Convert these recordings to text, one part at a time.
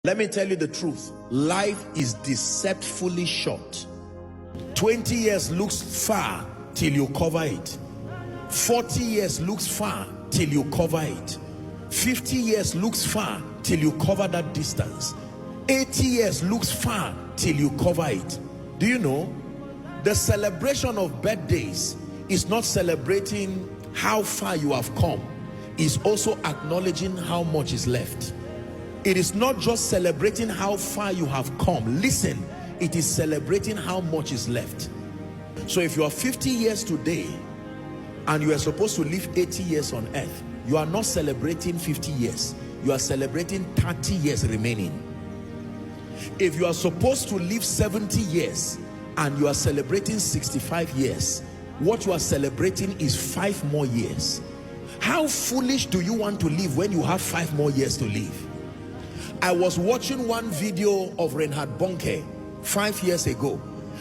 Let me tell you the truth. Life is deceptively short. 20 years looks far till you cover it. 40 years looks far till you cover it. 50 years looks far till you cover that distance. 80 years looks far till you cover it. Do you know? The celebration of birthdays is not celebrating how far you have come. It's also acknowledging how much is left. It is not just celebrating how far you have come. Listen, it is celebrating how much is left. So if you are 50 years today and you are supposed to live 80 years on earth, you are not celebrating 50 years. You are celebrating 30 years remaining. If you are supposed to live 70 years and you are celebrating 65 years, what you are celebrating is 5 more years. How foolish do you want to live when you have 5 more years to live? I was watching one video of Reinhard Bonnke 5 years ago,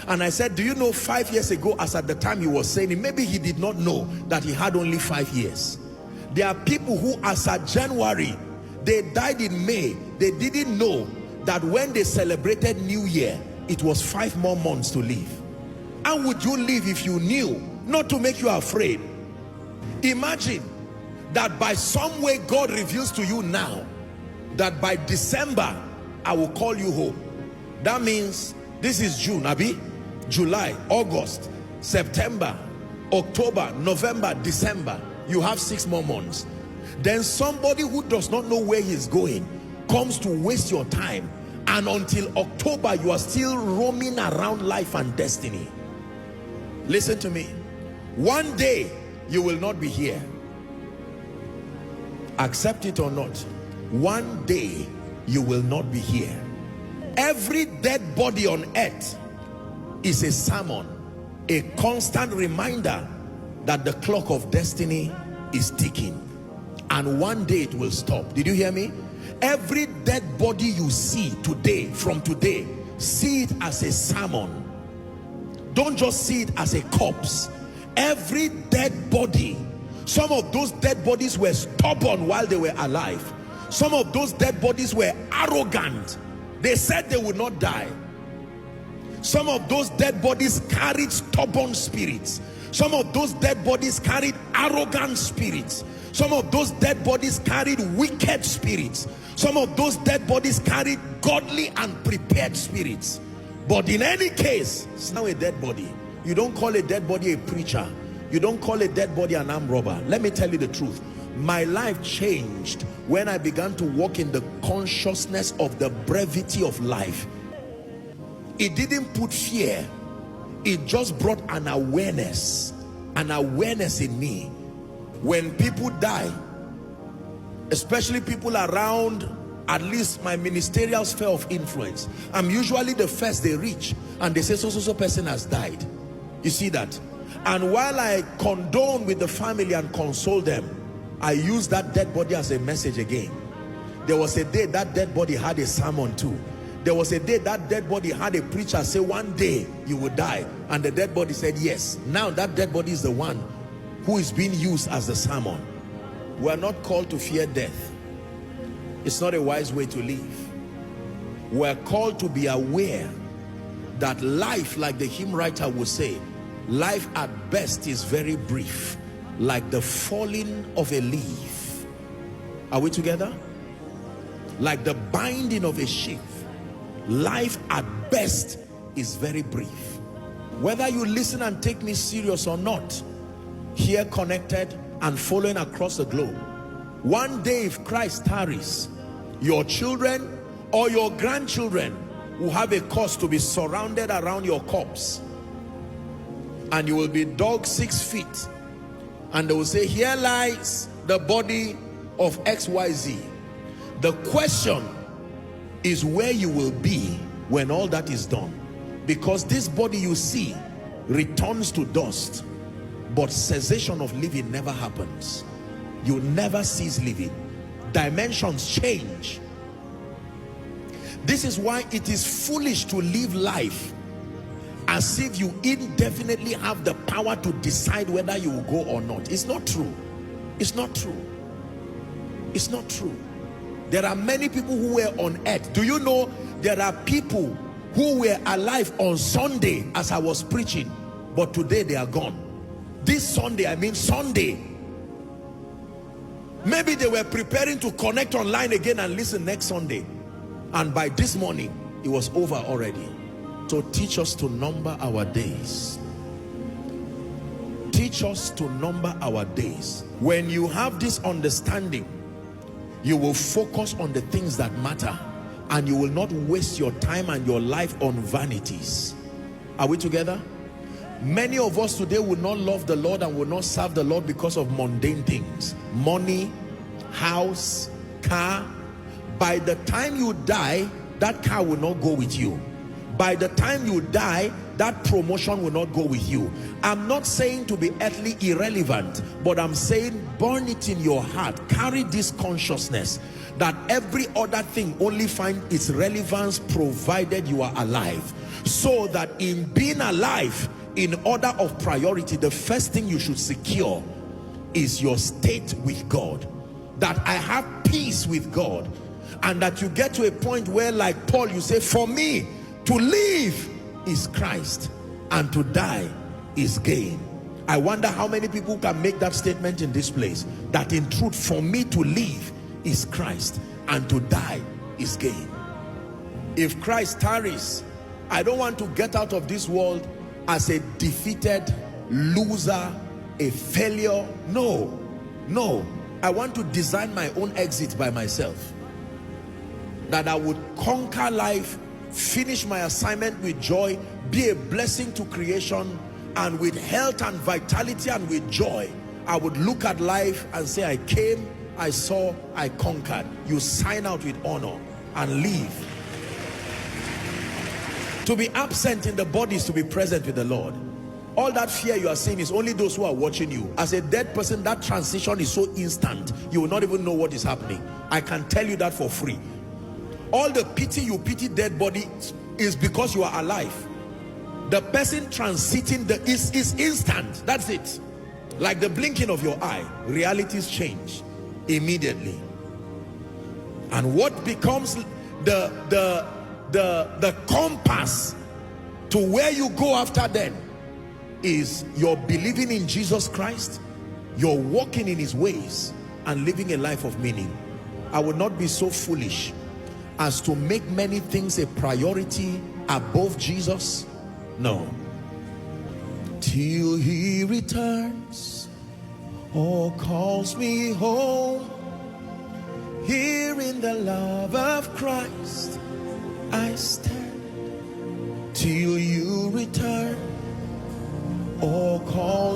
and I said, do you know 5 years ago, as at the time he was saying it, maybe he did not know that he had only 5 years. There are people who, as at January, they died in May. They didn't know that when they celebrated New Year, it was 5 more months to live. How would you live if you knew? Not to make you afraid. Imagine that by some way God reveals to you now that by December I will call you home. That means this is June, Abi, July, August, September, October, November, December. You have 6 more months. Then somebody who does not know where he's going comes to waste your time, and until October you are still roaming around life and destiny. Listen to me. One day you will not be here. Accept it or not. One day you will not be here. Every dead body on earth is a sermon, a constant reminder that the clock of destiny is ticking, and one day it will stop. Did you hear me? Every dead body you see today, from today, see it as a sermon. Don't just see it as a corpse. Every dead body, some of those dead bodies were stubborn while they were alive. Some of those dead bodies were arrogant. They said they would not die. Some of those dead bodies carried stubborn spirits. Some of those dead bodies carried arrogant spirits. Some of those dead bodies carried wicked spirits. Some of those dead bodies carried godly and prepared spirits. But in any case, it's now a dead body. You don't call a dead body a preacher. You don't call a dead body an armed robber. Let me tell you the truth. My life changed when I began to walk in the consciousness of the brevity of life. It didn't put fear. It just brought an awareness in me. When people die, especially people around at least my ministerial sphere of influence, I'm usually the first they reach, and they say so person has died. You see that? And while I condone with the family and console them, I use that dead body as a message again. There was a day that dead body had a sermon too. There was a day that dead body had a preacher say, one day you will die, and the dead body said yes. Now that dead body is the one who is being used as the sermon. We are not called to fear death. It's not a wise way to live. We are called to be aware that life, like the hymn writer would say, life at best is very brief, like the falling of a leaf. Are we together? Like the binding of a sheaf. Life at best is very brief. Whether you listen and take me serious or not, here connected and following across the globe, one day if Christ tarries, your children or your grandchildren will have a cause to be surrounded around your corpse, and you will be dug 6 feet, and they will say, here lies the body of XYZ. The question is where you will be when all that is done, because this body you see returns to dust, but cessation of living never happens. You never cease living. Dimensions change. This is why it is foolish to live life as if you indefinitely have the power to decide whether you will go or not. It's not true. It's not true. It's not true. There are many people who were on earth. Do you know there are people who were alive on Sunday as I was preaching, but today they are gone? This Sunday, I mean Sunday. Maybe they were preparing to connect online again and listen next Sunday, and by this morning it was over already. So teach us to number our days. Teach us to number our days. When you have this understanding, you will focus on the things that matter, and you will not waste your time and your life on vanities. Are we together? Many of us today will not love the Lord and will not serve the Lord because of mundane things. Money, house, car. By the time you die, that car will not go with you. By the time you die, that promotion will not go with you. I'm not saying to be earthly irrelevant, but I'm saying burn it in your heart. Carry this consciousness that every other thing only finds its relevance provided you are alive. So that in being alive, in order of priority, the first thing you should secure is your state with God. That I have peace with God, and that you get to a point where, like Paul, you say, for me to live is Christ and to die is gain. I wonder how many people can make that statement in this place, that in truth, for me to live is Christ and to die is gain. If Christ tarries, I don't want to get out of this world as a defeated loser, a failure. No, no. I want to design my own exit by myself. That I would conquer life, finish my assignment with joy, be a blessing to creation, and with health and vitality and with joy, I would look at life and say, I came, I saw, I conquered. You sign out with honor and leave. To be absent in the body is to be present with the Lord. All that fear you are seeing is only those who are watching you. As a dead person, that transition is so instant, you will not even know what is happening. I can tell you that for free. All the pity you pity dead body is because you are alive. The person transiting is instant. That's it. Like the blinking of your eye, realities change immediately. And what becomes the compass to where you go after then is your believing in Jesus Christ, your walking in his ways, and living a life of meaning. I would not be so foolish as to make many things a priority above Jesus. No. Till he returns or calls me home, here in the love of Christ I stand. Till you return or call